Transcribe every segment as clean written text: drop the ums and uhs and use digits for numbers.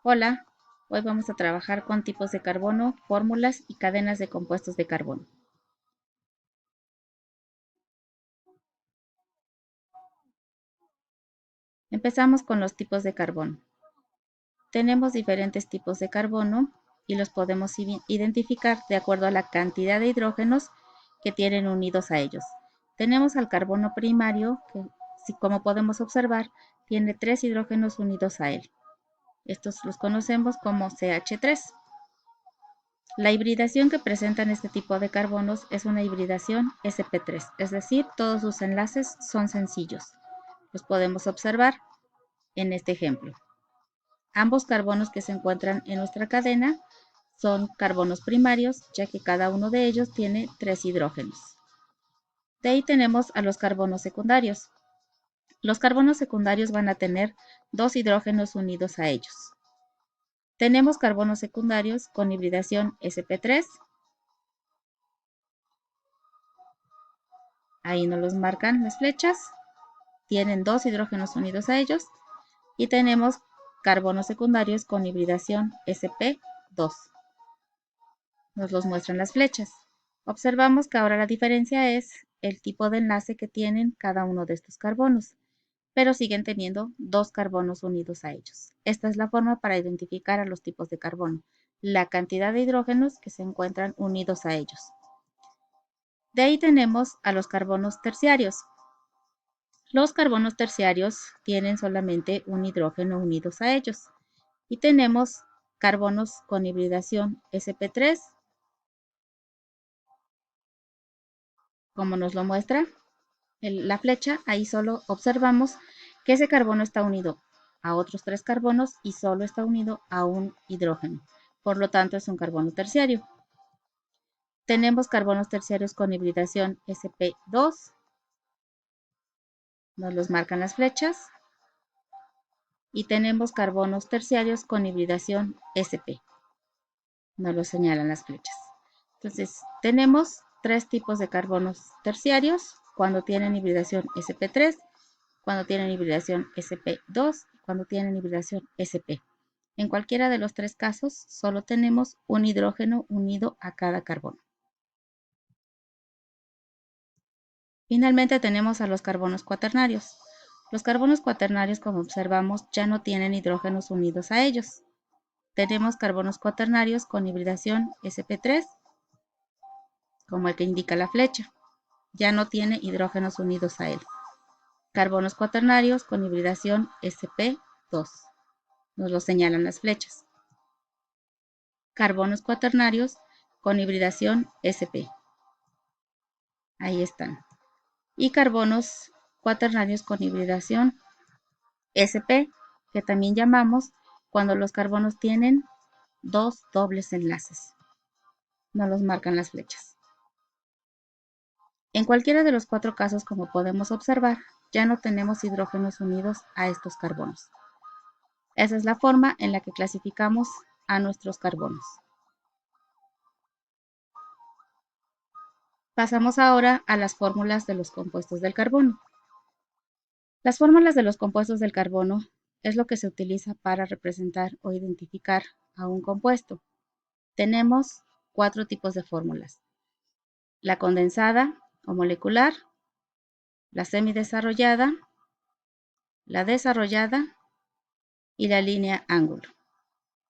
Hola, hoy vamos a trabajar con tipos de carbono, fórmulas y cadenas de compuestos de carbono. Empezamos con los tipos de carbono. Tenemos diferentes tipos de carbono y los podemos identificar de acuerdo a la cantidad de hidrógenos que tienen unidos a ellos. Tenemos al carbono primario, que como podemos observar, tiene 3 hidrógenos unidos a él. Estos los conocemos como CH3. La hibridación que presentan este tipo de carbonos es una hibridación sp3, es decir, todos sus enlaces son sencillos. Los podemos observar en este ejemplo. Ambos carbonos que se encuentran en nuestra cadena son carbonos primarios, ya que cada uno de ellos tiene 3 hidrógenos. De ahí tenemos a los carbonos secundarios. Los carbonos secundarios van a tener 2 hidrógenos unidos a ellos. Tenemos carbonos secundarios con hibridación sp3. Ahí nos los marcan las flechas. Tienen 2 hidrógenos unidos a ellos. Y tenemos carbonos secundarios con hibridación sp2. Nos los muestran las flechas. Observamos que ahora la diferencia es el tipo de enlace que tienen cada uno de estos carbonos, pero siguen teniendo 2 carbonos unidos a ellos. Esta es la forma para identificar a los tipos de carbono, la cantidad de hidrógenos que se encuentran unidos a ellos. De ahí tenemos a los carbonos terciarios. Los carbonos terciarios tienen solamente un hidrógeno unidos a ellos. Y tenemos carbonos con hibridación sp3, como nos lo muestra la flecha. Ahí solo observamos que ese carbono está unido a otros 3 carbonos y solo está unido a un hidrógeno. Por lo tanto, es un carbono terciario. Tenemos carbonos terciarios con hibridación sp2. Nos los marcan las flechas. Y tenemos carbonos terciarios con hibridación sp. Nos lo señalan las flechas. Entonces, tenemos 3 tipos de carbonos terciarios cuando tienen hibridación sp3, cuando tienen hibridación sp2, cuando tienen hibridación sp. En cualquiera de los 3 casos, solo tenemos un hidrógeno unido a cada carbono. Finalmente tenemos a los carbonos cuaternarios. Los carbonos cuaternarios, como observamos, ya no tienen hidrógenos unidos a ellos. Tenemos carbonos cuaternarios con hibridación sp3, como el que indica la flecha. Ya no tiene hidrógenos unidos a él. Carbonos cuaternarios con hibridación sp2. Nos lo señalan las flechas. Carbonos cuaternarios con hibridación sp. Ahí están. Y carbonos cuaternarios con hibridación sp, que también llamamos cuando los carbonos tienen 2 dobles enlaces. Nos los marcan las flechas. En cualquiera de los 4 casos, como podemos observar, ya no tenemos hidrógenos unidos a estos carbonos. Esa es la forma en la que clasificamos a nuestros carbonos. Pasamos ahora a las fórmulas de los compuestos del carbono. Las fórmulas de los compuestos del carbono es lo que se utiliza para representar o identificar a un compuesto. Tenemos 4 tipos de fórmulas: la condensada o molecular, la semidesarrollada, la desarrollada y la línea ángulo.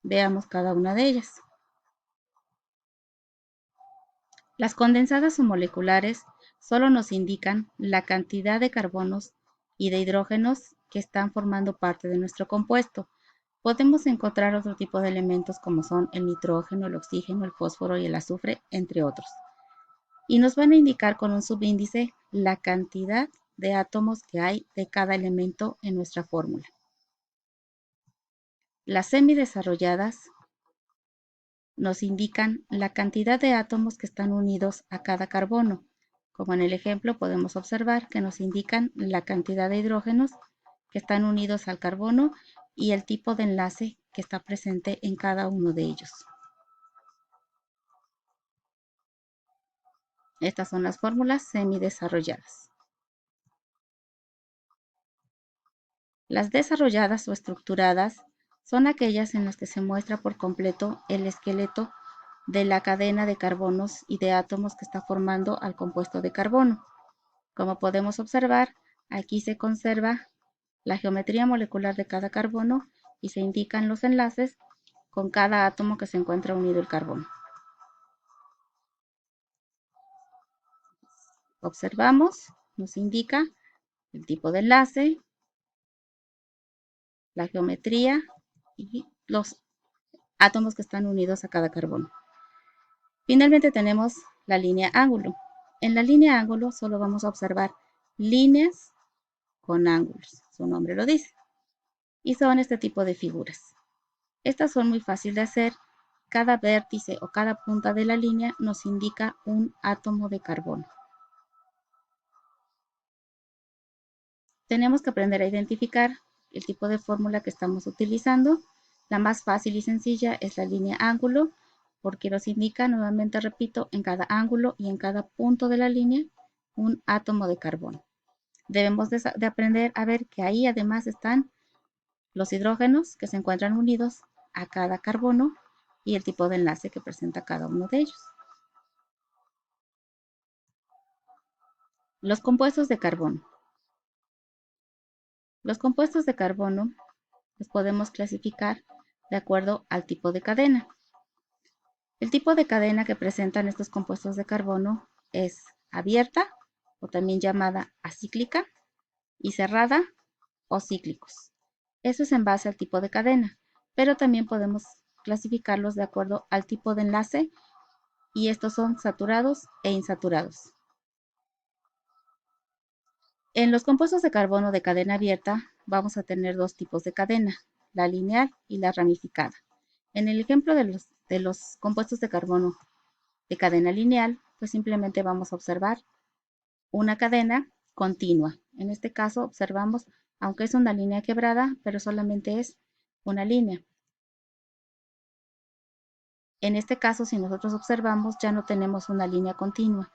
Veamos cada una de ellas. Las condensadas o moleculares solo nos indican la cantidad de carbonos y de hidrógenos que están formando parte de nuestro compuesto. Podemos encontrar otro tipo de elementos como son el nitrógeno, el oxígeno, el fósforo y el azufre, entre otros. Y nos van a indicar con un subíndice la cantidad de átomos que hay de cada elemento en nuestra fórmula. Las semidesarrolladas nos indican la cantidad de átomos que están unidos a cada carbono. Como en el ejemplo podemos observar que nos indican la cantidad de hidrógenos que están unidos al carbono y el tipo de enlace que está presente en cada uno de ellos. Estas son las fórmulas semidesarrolladas. Las desarrolladas o estructuradas son aquellas en las que se muestra por completo el esqueleto de la cadena de carbonos y de átomos que está formando al compuesto de carbono. Como podemos observar, aquí se conserva la geometría molecular de cada carbono y se indican los enlaces con cada átomo que se encuentra unido al carbono. Observamos, nos indica el tipo de enlace, la geometría y los átomos que están unidos a cada carbono. Finalmente tenemos la línea ángulo. En la línea ángulo solo vamos a observar líneas con ángulos, su nombre lo dice, y son este tipo de figuras. Estas son muy fáciles de hacer. Cada vértice o cada punta de la línea nos indica un átomo de carbono. Tenemos que aprender a identificar el tipo de fórmula que estamos utilizando. La más fácil y sencilla es la línea ángulo, porque nos indica, nuevamente repito, en cada ángulo y en cada punto de la línea un átomo de carbono. Debemos de aprender a ver que ahí además están los hidrógenos que se encuentran unidos a cada carbono y el tipo de enlace que presenta cada uno de ellos. Los compuestos de carbono. Los compuestos de carbono los podemos clasificar de acuerdo al tipo de cadena. El tipo de cadena que presentan estos compuestos de carbono es abierta, o también llamada acíclica, y cerrada o cíclicos. Eso es en base al tipo de cadena, pero también podemos clasificarlos de acuerdo al tipo de enlace, y estos son saturados e insaturados. En los compuestos de carbono de cadena abierta vamos a tener dos tipos de cadena, la lineal y la ramificada. En el ejemplo de los compuestos de carbono de cadena lineal, pues simplemente vamos a observar una cadena continua. En este caso observamos, aunque es una línea quebrada, pero solamente es una línea. En este caso, si nosotros observamos, ya no tenemos una línea continua.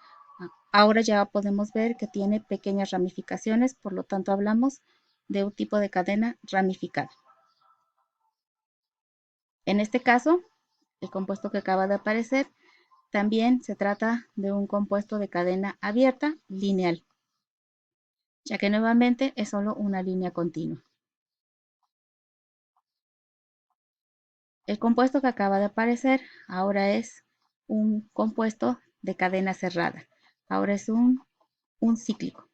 Ahora ya podemos ver que tiene pequeñas ramificaciones, por lo tanto hablamos de un tipo de cadena ramificada. En este caso, el compuesto que acaba de aparecer también se trata de un compuesto de cadena abierta lineal, ya que nuevamente es solo una línea continua. El compuesto que acaba de aparecer ahora es un compuesto de cadena cerrada. Ahora es un cíclico.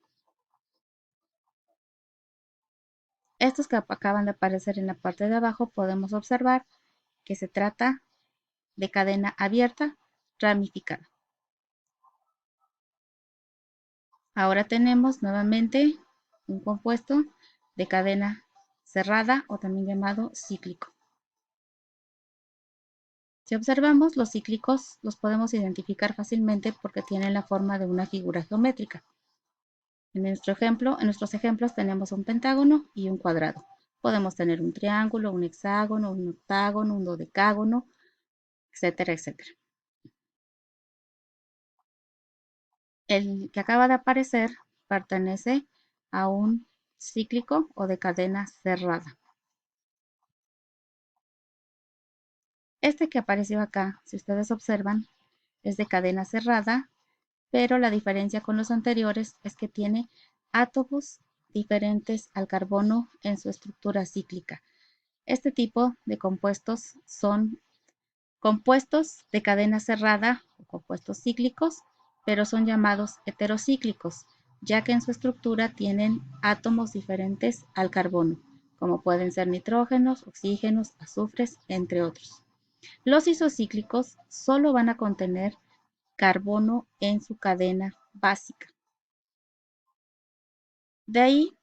Estos que acaban de aparecer en la parte de abajo podemos observar que se trata de cadena abierta ramificada. Ahora tenemos nuevamente un compuesto de cadena cerrada o también llamado cíclico. Si observamos los cíclicos, los podemos identificar fácilmente porque tienen la forma de una figura geométrica. En nuestros ejemplos tenemos un pentágono y un cuadrado. Podemos tener un triángulo, un hexágono, un octágono, un dodecágono, etcétera, etcétera. El que acaba de aparecer pertenece a un cíclico o de cadena cerrada. Este que apareció acá, si ustedes observan, es de cadena cerrada, pero la diferencia con los anteriores es que tiene átomos diferentes al carbono en su estructura cíclica. Este tipo de compuestos son compuestos de cadena cerrada o compuestos cíclicos, pero son llamados heterocíclicos, ya que en su estructura tienen átomos diferentes al carbono, como pueden ser nitrógenos, oxígenos, azufres, entre otros. Los isocíclicos solo van a contener carbono en su cadena básica. De ahí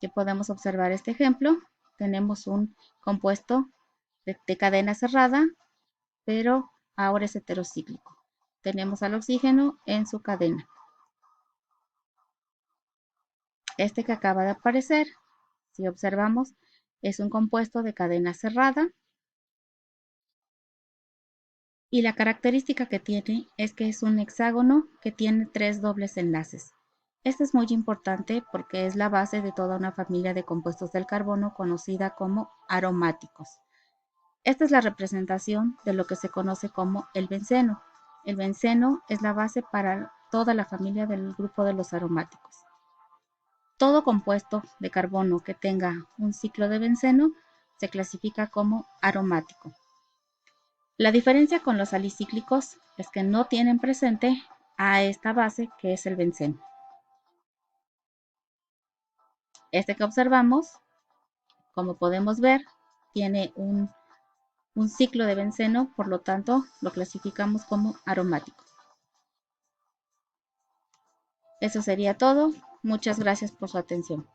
que podemos observar este ejemplo. Tenemos un compuesto de cadena cerrada, pero ahora es heterocíclico. Tenemos al oxígeno en su cadena. Este que acaba de aparecer, si observamos, es un compuesto de cadena cerrada, y la característica que tiene es que es un hexágono que tiene 3 dobles enlaces. Este es muy importante porque es la base de toda una familia de compuestos del carbono conocida como aromáticos. Esta es la representación de lo que se conoce como el benceno. El benceno es la base para toda la familia del grupo de los aromáticos. Todo compuesto de carbono que tenga un ciclo de benceno se clasifica como aromático. La diferencia con los salicíclicos es que no tienen presente a esta base que es el benceno. Este que observamos, como podemos ver, tiene un ciclo de benceno, por lo tanto lo clasificamos como aromático. Eso sería todo. Muchas gracias por su atención.